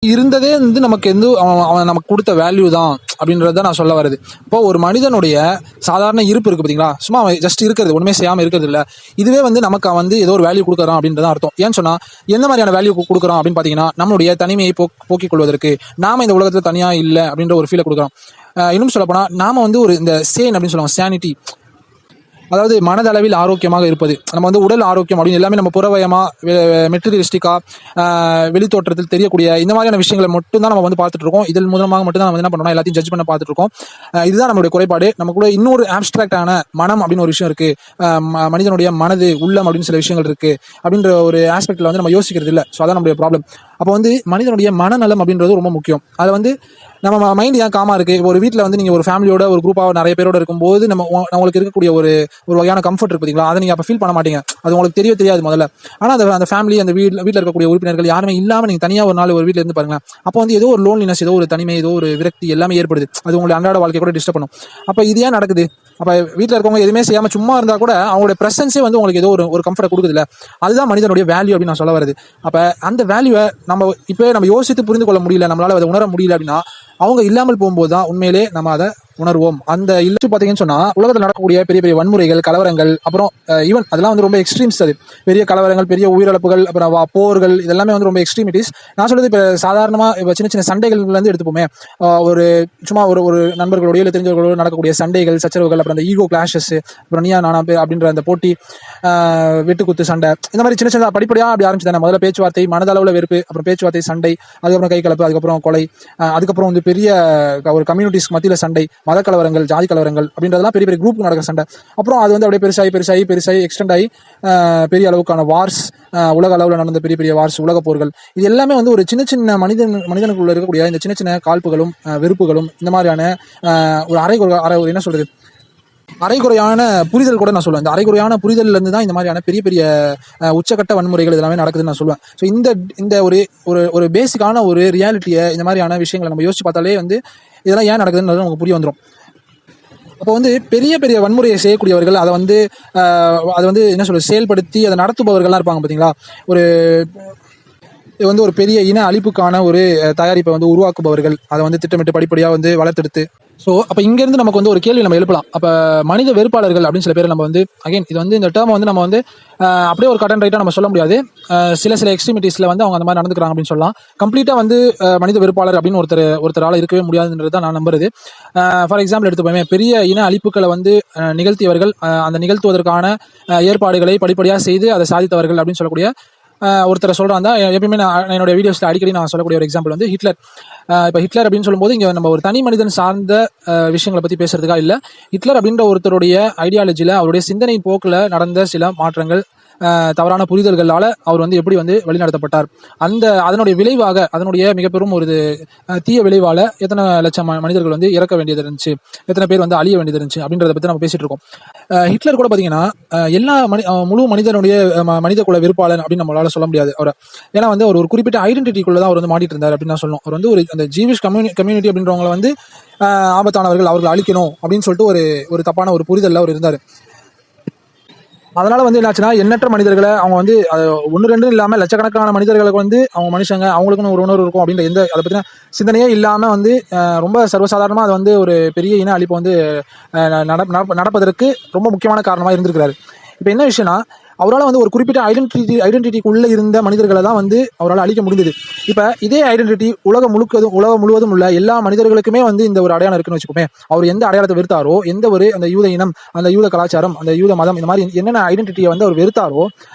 இருந்ததே வந்து நமக்கு அவன் நமக்கு கொடுத்த வேல்யூ தான் அப்படின்றத நான் சொல்ல வருது. இப்போ ஒரு மனிதனுடைய சாதாரண இருப்பு இருக்கு பார்த்தீங்களா, சும்மா அவன் ஜஸ்ட் இருக்கிறது, ஒன்றுமே செய்யாமல் இருக்கிறது இல்லை, இதுவே வந்து நமக்கு அவன் வந்து ஏதோ ஒரு வேல்யூ கொடுக்குறான் அப்படின்றதான் அர்த்தம். ஏன்னு சொன்னால் எந்த மாதிரியான வேல்யூ கொடுக்குறோம் அப்படின்னு பார்த்தீங்கன்னா, நம்மளுடைய தனிமையை போக்கிக் கொள்வதற்கு, நாம இந்த உலகத்தில் தனியாக இல்லை அப்படின்ற ஒரு ஃபீலை கொடுக்குறோம். இன்னும் சொல்லப்போனால் நாம வந்து ஒரு இந்த சேன் அப்படின்னு சொல்லுவாங்க, சானிட்டி, அதாவது மனதளவில் ஆரோக்கியமாக இருப்பது. நம்ம வந்து உடல் ஆரோக்கியம் அப்படின்னு எல்லாமே நம்ம புறவயமா மெட்டீரியலிஸ்டிக்கா வெளித்தோற்றத்தில் தெரியக்கூடிய இந்த மாதிரியான விஷயங்களை மட்டும் தான் நம்ம வந்து பார்த்துட்டு இருக்கோம். இதில் மூலமாக மட்டும் தான் நம்ம என்ன பண்ணணும், எல்லாத்தையும் ஜட்ஜ் பண்ண பார்த்துட்டு இருக்கோம். இதுதான் நம்மளுடைய குறைபாடு. நம்ம கூட இன்னொரு ஆப்ஸ்ட்ராக்டான மனம் அப்படின்னு ஒரு விஷயம் இருக்கு, மனிதனுடைய மனது உள்ளம் அப்படின்னு சில விஷயங்கள் இருக்கு அப்படின்ற ஒரு ஆஸ்பெக்ட்ல வந்து நம்ம யோசிக்கிறது இல்லை. ஸோ அதான் நம்மளுடைய ப்ராப்ளம். அப்போ வந்து மனிதனுடைய மனநலம் அப்படின்றது ரொம்ப முக்கியம். அதை வந்து நம்ம மைண்ட் ஏன் காமா இருக்கு, இப்போ ஒரு வீட்டில் வந்து நீங்கள் ஒரு ஃபேமிலியோட ஒரு குரூப்பாக நிறைய பேரோட இருக்கும்போது நம்மளுக்கு இருக்கக்கூடிய ஒரு வகையான கம்ஃபர்ட் இருக்கு பார்த்தீங்களா, அதை நீங்கள் அப்போ ஃபீல் பண்ண மாட்டீங்க. அது உங்களுக்கு தெரியாது முதல்ல. ஆனால் அந்த ஃபேமிலி, அந்த வீட்டில் இருக்கக்கூடிய உறுப்பினர்கள் யாருமே இல்லாமல் நீங்கள் தனியாக ஒரு நாள் ஒரு வீட்டில் இருந்து பாருங்க, அப்போ வந்து ஏதோ ஒரு லோன்லினஸ், ஏதோ ஒரு தனிமை, ஏதோ ஒரு விரக்தி எல்லாமே ஏற்படுது. அது உங்களுடைய அன்றாட வாழ்க்கை கூட டிஸ்டர்ப் பண்ணும். அப்போ இது ஏன் நடக்குது? அப்போ வீட்டில் இருக்கவங்க எதுவுமே செய்யாமல் சும்மா இருந்தால் கூட அவங்களுடைய ப்ரெசன்ஸே வந்து உங்களுக்கு ஏதோ ஒரு கம்ஃபர்ட்டை கொடுக்குதுல்ல, அதுதான் மனிதனுடைய வேல்யூ அப்படின்னு நான் சொல்ல வருது. அப்போ அந்த வேல்யூவை நம்ம யோசித்து புரிந்து கொள்ள முடியல, நம்மளால அதை உணர முடியல அப்படின்னா, அவங்க இல்லாமல் போகும்போது தான் உண்மையிலே நம்ம அதை உணர்வோம். அந்த இல்லு பார்த்தீங்கன்னு சொன்னா உலகத்தில் நடக்கக்கூடிய பெரிய பெரிய வன்முறைகள், கலவரங்கள், அப்புறம் ஈவன் அதெல்லாம் வந்து ரொம்ப எக்ஸ்ட்ரீம்ஸ். அது பெரிய கலவரங்கள், பெரிய உயிரிழப்புகள், அப்புறம் போர்கள், இதெல்லாமே வந்து ரொம்ப எக்ஸ்ட்ரீமிட்டிஸ். நான் சொல்றது இப்போ சாதாரணமாக இப்போ சின்ன சின்ன சண்டைகள்லேருந்து எடுத்துப்போமே, ஒரு சும்மா ஒரு நண்பர்களோடய இல்லை தெரிஞ்சவர்களோட நடக்கக்கூடிய சண்டைகள், சச்சரவுகள், அப்புறம் அந்த ஈகோ கிளாஷஸ், அப்புறம் நீயா நானா அப்படின்ற அந்த போட்டி, வெட்டுக்குத்து சண்டை, இந்த மாதிரி சின்ன சின்ன படிப்படியாக அப்படி ஆரம்பிச்சு முதல்ல பேச்சுவார்த்தை, மனதளவில் வெறுப்பு, அப்புறம் பேச்சுவார்த்தை, சண்டை, அதுக்கப்புறம் கை கலப்பு, அதுக்கப்புறம் கொலை, அதுக்கப்புறம் வந்து பெரிய ஒரு கம்யூனிட்டிஸ்க்கு மத்தியில் சண்டை, மத கலவரங்கள், ஜாதி கலவரங்கள் அப்படின்றதெல்லாம் பெரிய பெரிய குரூப் நடக்கிற சண்டை. அப்புறம் அது வந்து அப்படியே பெருசாகி எக்ஸ்டெண்ட் ஆகி பெரிய அளவுக்கான வார்ஸ், உலக அளவில் நடந்த பெரிய பெரிய வார்ஸ், உலக போர்கள், இது எல்லாமே வந்து ஒரு சின்ன சின்ன மனிதனுக்குள்ள இருக்கக்கூடிய இந்த சின்ன சின்ன காழ்ப்புகளும் வெறுப்புகளும், இந்த மாதிரியான ஒரு என்ன சொல்றது, அரைகுறையான புரிதல் கூட நான் சொல்லுவேன். இந்த அரைகுறையான புரிதல் இருந்து தான் இந்த மாதிரியான பெரிய பெரிய உச்சக்கட்ட வன்முறைகள் இதெல்லாமே நடக்குதுன்னு நான் சொல்லுவேன். ஸோ இந்த ஒரு பேசிக்கான ஒரு ரியாலிட்டியை, இந்த மாதிரியான விஷயங்களை நம்ம யோசிச்சு பார்த்தாலே வந்து இதெல்லாம் ஏன் நடக்குதுன்றது நமக்கு புரிய வந்துடும். அப்போ வந்து பெரிய பெரிய வன்முறையை செய்யக்கூடியவர்கள், அதை வந்து என்ன சொல்றது, செயல்படுத்தி அதை நடத்துபவர்கள்லாம் இருப்பாங்க பார்த்தீங்களா. இது வந்து ஒரு பெரிய இன அழிப்புக்கான ஒரு தயாரிப்பை வந்து உருவாக்குபவர்கள், அதை வந்து திட்டமிட்டு படிப்படியாக வந்து வளர்த்தெடுத்து. ஸோ அப்போ இங்கேருந்து நமக்கு வந்து ஒரு கேள்வி நம்ம எழுப்பலாம். அப்போ மனித வெறுப்பாளர்கள் அப்படின்னு சில பேர் நம்ம வந்து அகைன் இது வந்து இந்த டேர்மை வந்து நம்ம வந்து அப்படியே ஒரு கட் அண்ட் ரைட்டாக நம்ம சொல்ல முடியாது. சில எக்ஸ்ட்ரீமிட்டிஸில் வந்து அவங்க அந்த மாதிரி நடந்துக்கிறாங்க அப்படின்னு சொல்லலாம். கம்ப்ளீட்டாக வந்து மனித வெறுப்பாளர் அப்படின்னு ஒருத்தரால் இருக்கவே முடியாதுன்றது தான் நான் நம்புறது. ஃபார் எக்ஸாம்பிள் எடுத்துப்போமே, பெரிய இன அழிப்புகளை வந்து நிகழ்த்தியவர்கள், அந்த நிகழ்த்துவதற்கான ஏற்பாடுகளை படிப்படியாக செய்து அதை சாதித்தவர்கள் அப்படின்னு சொல்லக்கூடிய ஒருத்தரை சொல்கிறான் தான். எப்பயுமே நான் என்னோட வீடியோஸில் அடிக்கடி நான் சொல்லக்கூடிய ஒரு எக்ஸாம்பிள் வந்து ஹிட்லர். இப்போ ஹிட்லர் அப்படின்னு சொல்லும்போது இங்கே நம்ம ஒரு தனி மனிதன் சார்ந்த விஷயங்களை பற்றி பேசுறதுக்காக இல்லை. ஹிட்லர் அப்படின்ற ஒருத்தருடைய ஐடியாலஜியில், அவருடைய சிந்தனை போக்கில் நடந்த சில மாற்றங்கள், தவறான புரிதல்களால் அவர் வந்து எப்படி வந்து வழிநடத்தப்பட்டார், அதனுடைய விளைவாக, அதனுடைய மிகப்பெரும் ஒரு தீய விளைவால் எத்தனை லட்சம் மனிதர்கள் வந்து இறக்க வேண்டியது இருந்துச்சு, எத்தனை பேர் வந்து அழிய வேண்டியது இருந்துச்சு அப்படின்றத பற்றி நம்ம பேசிட்டு இருக்கோம். ஹிட்லர் கூட பார்த்தீங்கன்னா எல்லா முழு மனிதனுடைய மனித குல வெறுப்பாளன் அப்படின்னு நம்மளால சொல்ல முடியாது அவரை. ஏன்னா வந்து அவர் ஒரு குறிப்பிட்ட ஐடென்டிட்டிக்குள்ள தான் அவர் வந்து மாட்டிட்டு இருந்தார் அப்படின்னு தான் சொல்லணும். அவர் வந்து அந்த ஜீவிஷ் கம்யூனிட்டி அப்படின்றவங்களை வந்து ஆபத்தானவர்கள், அவர்களை அழிக்கணும் அப்படின்னு சொல்லிட்டு ஒரு தப்பான ஒரு புரிதலில் அவர் இருந்தார். அதனால வந்து என்னாச்சுன்னா, எண்ணற்ற மனிதர்களை அவங்க வந்து ஒன்று ரெண்டு இல்லாமல் லட்சக்கணக்கான மனிதர்களுக்கு வந்து அவங்க மனுஷங்க, அவங்களுக்குன்னு ஒரு உணர்வு இருக்கும் அப்படின்ற அதை பற்றின சிந்தனையே இல்லாமல் வந்து ரொம்ப சர்வசாதாரணமாக அது வந்து ஒரு பெரிய இன அழிப்பு வந்து நடப்பதற்கு ரொம்ப முக்கியமான காரணமாக இருந்திருக்கிறாரு. இப்போ என்ன விஷயம்னா, அவரால் வந்து ஒரு குறிப்பிட்ட ஐடென்டிட்டிக்குள்ளே இருந்த மனிதர்களை தான் வந்து அவரால் அழிக்க முடிந்தது. இப்போ இதே ஐடென்டிட்டி உலகம் முழுவதும் உள்ள எல்லா மனிதர்களுக்குமே வந்து இந்த ஒரு அடையாளம் இருக்குன்னு வச்சுக்கோமே. அவர் எந்த அடையாளத்தை வெறுத்தாரோ, அந்த யூத இனம், அந்த யூத கலாச்சாரம், அந்த யூத மதம், இந்த மாதிரி என்னென்ன ஐடென்டிட்டியை வந்து அவர் வெறுத்தாரோ,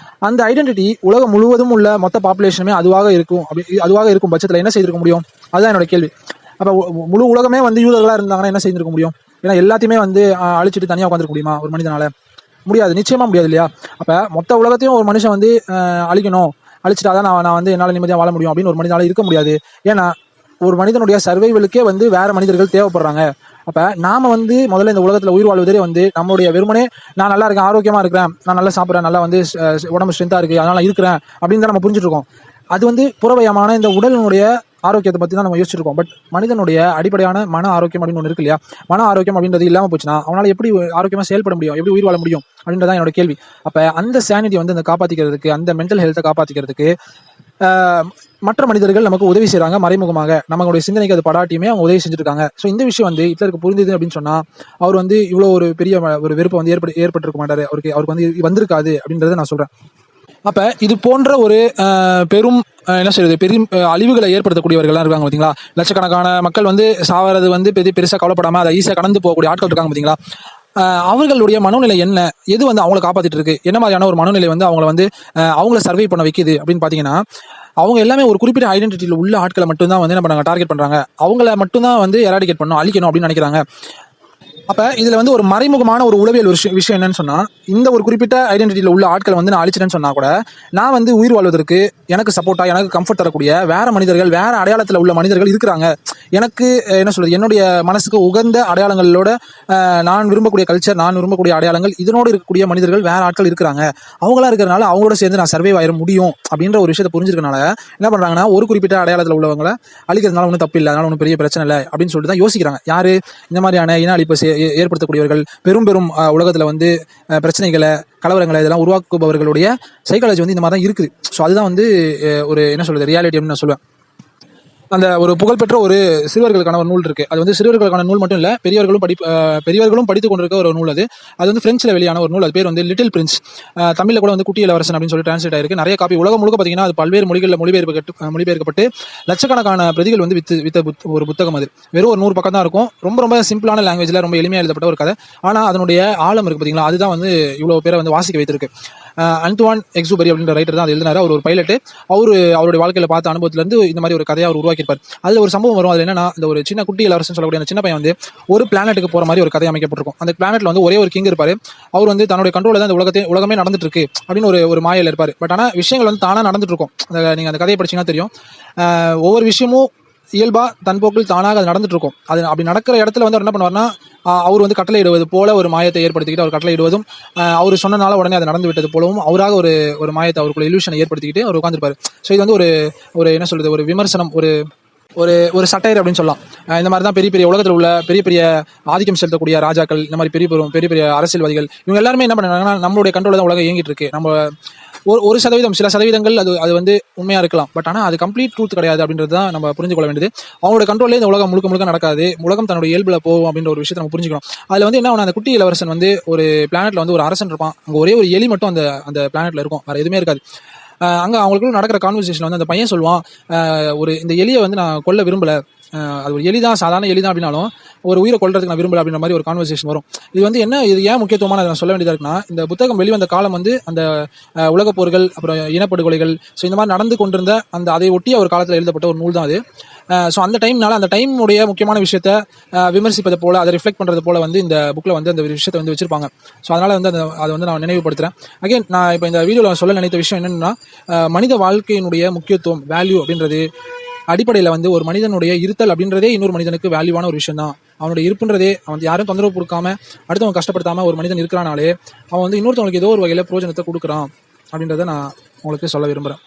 அந்த ஐடென்டிட்டி உலகம் முழுவதும் உள்ள மொத்த பாப்புலேஷனுமே அதுவாக இருக்கும் பட்சத்தில் என்ன செய்திருக்க முடியும்? அதுதான் என்னோட கேள்வி. அப்போ முழு உலகமே வந்து யூதர்களாக இருந்தாங்கன்னா என்ன செய்திருக்க முடியும்? ஏன்னா எல்லாத்தையுமே வந்து அழிச்சிட்டு தனியாக உட்காந்துருக்க முடியுமா ஒரு மனிதனால? முடியாது, நிச்சயமா முடியாது இல்லையா? அப்ப மொத்த உலகத்தையும் ஒரு மனுஷன் வந்து அழிச்சிட்டாதான் நான் வந்து என்னால் நிம்மதியாக வாழ முடியும் அப்படின்னு ஒரு மனிதனால இருக்க முடியாது. ஏன்னா ஒரு மனிதனுடைய சர்வைவலுக்கே வந்து வேற மனிதர்கள் தேவைப்படுறாங்க. அப்ப நாம வந்து முதல்ல இந்த உலகத்துல உயிர் வாழ்வதே வந்து நம்மளுடைய வெறுமனே நான் நல்லா இருக்கேன், ஆரோக்கியமா இருக்கிறேன், நான் நல்லா சாப்பிட்றேன், நல்லா வந்து உடம்பு ஸ்ட்ரென்த்தா இருக்கு, அதனால இருக்கிறேன் அப்படின்னு தான் நம்ம புரிஞ்சுட்டு இருக்கோம். அது வந்து புறவயமான இந்த உடலினுடைய ஆரோக்கியத்தை பற்றி தான் நம்ம யோசிச்சிருக்கோம். பட் மனிதனுடைய அடிப்படையான மன ஆரோக்கியம் அப்படின்னு ஒன்று இருக்கு இல்லையா? மன ஆரோக்கியம் அப்படின்றது இல்லாமல் போச்சுன்னா அவனால் எப்படி ஆரோக்கியமாக செயல்பட முடியும், எப்படி உயிர் வாழ முடியும் அப்படின்றதான் என்னோட கேள்வி. அப்போ அந்த சானிட்டி வந்து அந்த காப்பாற்றிக்கிறதுக்கு, அந்த மென்டல் ஹெல்த்தை காப்பாற்றிக்கிறதுக்கு மற்ற மனிதர்கள் நமக்கு உதவி செய்றாங்க மறைமுகமாக, நம்மளுடைய சிந்தனைக்கு அது படாட்டியுமே அவங்க உதவி செஞ்சுட்டு இருக்காங்க. ஸோ இந்த விஷயம் வந்து ஹிட்லருக்கு புரிந்தது அப்படின்னு சொன்னா, அவர் வந்து இவ்வளோ ஒரு பெரிய ஒரு வெறுப்பை வந்து ஏற்பட்டிருக்க மாட்டாரு. அவருக்கு வந்து வந்திருக்காது அப்படின்றத நான் சொல்றேன். அப்ப இது போன்ற ஒரு பெரும் என்ன சொல்றது பெரும் அழிவுகளை ஏற்படுத்தக்கூடியவர்கள்லாம் இருக்காங்க பாத்தீங்களா. லட்சக்கணக்கான மக்கள் வந்து சாவறது வந்து பெருசா கவலைப்படாம அதை ஈஸியா கடந்து போகக்கூடிய ஆட்கள் இருக்காங்க பாத்தீங்களா. அவர்களுடைய மனோநிலை என்ன, எது வந்து அவங்கள காப்பாத்திட்டு இருக்கு, என்ன மாதிரியான ஒரு மனோநிலை வந்து அவங்கள வந்து அவங்கள சர்வை பண்ண வைக்குது அப்படின்னு பாத்தீங்கன்னா, அவங்க எல்லாமே ஒரு குறிப்பிட்ட ஐடென்டிட்டியில உள்ள ஆட்களை மட்டும்தான் வந்து என்ன பண்ணாங்க, டார்கெட் பண்றாங்க. அவங்கள மட்டும்தான் வந்து எராடிகேட் பண்ணணும், அழிக்கணும் அப்படின்னு நினைக்கிறாங்க. அப்ப இதுல வந்து ஒரு மறைமுகமான ஒரு உளவியல் விஷயம் என்னன்னு சொன்னா, இந்த ஒரு குறிப்பிட்ட ஐடென்டிட்டியில உள்ள ஆட்களை வந்து நான் அழிச்சிட்டேன்னு சொன்னா கூட, நான் வந்து உயிர் வாழ்வதற்கு எனக்கு சப்போர்ட்டா, எனக்கு கம்ஃபர்ட் தரக்கூடிய வேற மனிதர்கள், வேற அடையாளத்துல உள்ள மனிதர்கள் இருக்கிறாங்க. எனக்கு என்ன சொல்றது, என்னுடைய மனசுக்கு உகந்த அடையாளங்களோட நான் விரும்பக்கூடிய கல்ச்சர், நான் விரும்பக்கூடிய அடையாளங்கள், இதனோடு இருக்கக்கூடிய மனிதர்கள் வேற ஆட்கள் இருக்கிறாங்க. அவங்களா இருக்கிறனால அவங்களோட சேர்ந்து நான் சர்வைவ் ஆயிட முடியும் அப்படின்ற ஒரு விஷயத்தை புரிஞ்சிருக்கனால என்ன பண்றாங்கன்னா, ஒரு குறிப்பிட்ட அடையாளத்துல உள்ளவங்களை அழிக்கிறதுனால ஒன்றும் தப்பு இல்லை, அதனால ஒன்றும் பெரிய பிரச்சனை இல்லை அப்படின்னு சொல்லிட்டு தான் யோசிக்கிறாங்க. யாரு இந்த மாதிரியான இன அழிப்பு ஏற்படுத்தக்கூடியவர்கள், பெரும் பெரும் உலகத்துல வந்து பிரச்சனைகளை, கலவரங்களை இதெல்லாம் உருவாக்குபவர்களுடைய சைக்காலஜி வந்து இந்த மாதிரி தான் இருக்குது. ஸோ அதுதான் வந்து ஒரு என்ன சொல்றது ரியாலிட்டி அப்படின்னு நான் சொல்லுவேன். அந்த ஒரு புகழ்பெற்ற ஒரு சிறுவர்களுக்கான ஒரு நூல் இருக்கு. அது வந்து சிறுவர்களுக்கான நூல் மட்டும் இல்ல, பெரியவர்களும் படித்துக் கொண்டிருக்க ஒரு நூல். அது வந்து பிரெஞ்சில் வெளியான ஒரு நூல். அது பேர் வந்து லிட்டில் பிரின்ஸ். தமிழ்ல கூட வந்து குட்டி இளவரசன் அப்படின்னு சொல்லி டிரான்ஸ்லேட் ஆயிருக்கு. நிறைய காப்பி உலகம் முழுக்க பாத்தீங்கன்னா அது பல்வேறு மொழிகளில் மொழிபெயர்க்கப்பட்டு லட்சக்கணக்கான பிரதிகள் வந்து வித்த ஒரு புத்தகம். அது வெறும் ஒரு 100 பக்கம் தான் இருக்கும். ரொம்ப ரொம்ப சிம்பிளான லாங்குவேஜ்ல ரொம்ப எளிமையா எழுதப்பட்ட ஒரு கதை. ஆனா அதனுடைய ஆழம் இருக்கு பாத்தீங்களா, அதுதான் வந்து இவ்வளவு பேரை வந்து வாசிக்க வைத்திருக்கு. அன்துவான் எக்ஸுபரி அப்படின்ற ரைட்டர் தான் அது எழுதினாரு. அவர் ஒரு பைலட். அவருடைய வாழ்க்கையில பார்த்த அனுபவத்துல இருந்து இந்த மாதிரி ஒரு கதையை அவர் உருவாக்கியிருப்பார். அதுல ஒரு சம்பவம் வரும். அது என்னன்னா, இந்த ஒரு சின்ன குட்டி இளவரசன் சொல்லக்கூடிய அந்த சின்ன பையன் வந்து ஒரு பிளானட்டுக்கு போற மாதிரி ஒரு கதை அமைக்கப்பட்டிருக்கும். அந்த பிளானட்ல வந்து ஒரே ஒரு கிங் இருப்பாரு. அவர் வந்து தன்னுடைய கண்ட்ரோல தான் இந்த உலகமே நடந்துட்டு இருக்கு அப்படின்னு ஒரு மாயையில இருப்பாரு. பட் ஆனா விஷயங்கள் வந்து தானா நடந்துட்டு இருக்கும். நீங்க அந்த கதையை படிச்சீங்கன்னா தெரியும். ஒவ்வொரு விஷயமும் இயல்பா தன் போக்கில் தானாக அது நடந்துட்டு இருக்கும். அது அப்படி நடக்கிற இடத்துல வந்து என்ன பண்ணுவார்னா, அவர் வந்து கட்டளை இடுவது போல ஒரு மாயத்தை ஏற்படுத்திக்கிட்டு அவர் கட்டளை இடுவதும், அவர் சொன்னனால உடனே அது நடந்து விட்டது போலவும் அவராக ஒரு மாயத்தை, அவருக்குள்ள இல்யூஷனை ஏற்படுத்திக்கிட்டு அவர் உட்காந்துருப்பாரு. ஸோ இது வந்து ஒரு என்ன சொல்றது, ஒரு விமர்சனம், ஒரு ஒரு சட்டையர் அப்படின்னு சொல்லலாம். இந்த மாதிரி தான் பெரிய பெரிய உலகத்தில் உள்ள பெரிய பெரிய ஆதிக்கம் செலுத்தக்கூடிய ராஜாக்கள், இந்த மாதிரி பெரிய பெரிய அரசியல்வாதிகள், இவங்க எல்லாருமே என்ன பண்ணுறாங்கன்னா, நம்மளுடைய கண்ட்ரோல தான் உலகம் இயங்கிட்டு இருக்கு. நம்ம ஒரு சதவீதம், சில சதவீதங்கள் அது வந்து உண்மையா இருக்கலாம். பட் ஆனால் அது கம்ப்ளீட் ட்ரூத் கிடையாது அப்படின்றது தான் நம்ம புரிஞ்சு கொள்ள வேண்டியது. அவங்களோட கண்ட்ரோலே இந்த உலகம் முழுக்க நடக்காது. உலகம் தன்னுடைய இயல்புல போகும் அப்படின்ற ஒரு விஷயத்தை நம்ம புரிஞ்சுக்கணும். அதுல வந்து என்ன ஆகும், அந்த குட்டி இளவரசன் வந்து ஒரு பிளானட்ல வந்து ஒரு அரசன் இருப்பான். அங்க ஒரே ஒரு எலி மட்டும் அந்த பிளானட்ல இருக்கும், வேற எதுவுமே இருக்காது. அங்க அவங்களுக்குள்ள நடக்கிற கான்வர்சேஷன் வந்து அந்த பையன் சொல்லுவான், இந்த எலியை வந்து நான் கொல்ல விரும்பல, அது ஒரு எலிதான், சாதாரண எலிதான் அப்படின்னாலும் ஒரு உயிரை கொல்றதுக்கு நான் விரும்பல அப்படின்ற மாதிரி ஒரு கான்வர்சேஷன் வரும். இது ஏன் முக்கியத்துவமான நான் சொல்ல வேண்டியதா இருக்குன்னா, இந்த புத்தகம் வெளிவந்த காலம் வந்து அந்த உலகப் போர்கள், அப்புறம் இனப்படுகொலைகள், ஸோ இந்த மாதிரி நடந்து கொண்டிருந்த அதை ஒட்டிய ஒரு காலத்தில் எழுதப்பட்ட ஒரு நூல் தான் அது. ஸோ அந்த டைமுடைய முக்கியமான விஷயத்த விமர்சிப்பது போல, அதை ரிஃப்ளெக்ட் பண்றது போல வந்து இந்த புக்ல வந்து அந்த விஷயத்தை வந்து வச்சிருப்பாங்க. ஸோ அதனால வந்து அதை வந்து நான் நினைவுபடுத்துறேன். அகைன் நான் இப்போ இந்த வீடியோவில் சொல்ல நினைத்த விஷயம் என்னன்னா, மனித வாழ்க்கையினுடைய முக்கியத்துவம், வேல்யூ அப்படின்றது அடிப்படையில் வந்து ஒரு மனிதனுடைய இருத்தல் அப்படின்றதே இன்னொரு மனிதனுக்கு வேல்யூவான ஒரு விஷயம் தான். அவனுடைய இருப்புன்றதே, அவன் யாரும் தொந்தரவு கொடுக்காம, அடுத்தவங்க கஷ்டப்படுத்தாம ஒரு மனிதன் இருக்கிறானாலே அவன் வந்து இன்னொருத்தவங்களுக்கு ஏதோ ஒரு வகையில் பிரயோஜனத்தை கொடுக்குறான் அப்படின்றத நான் உங்களுக்கு சொல்ல விரும்புகிறேன்.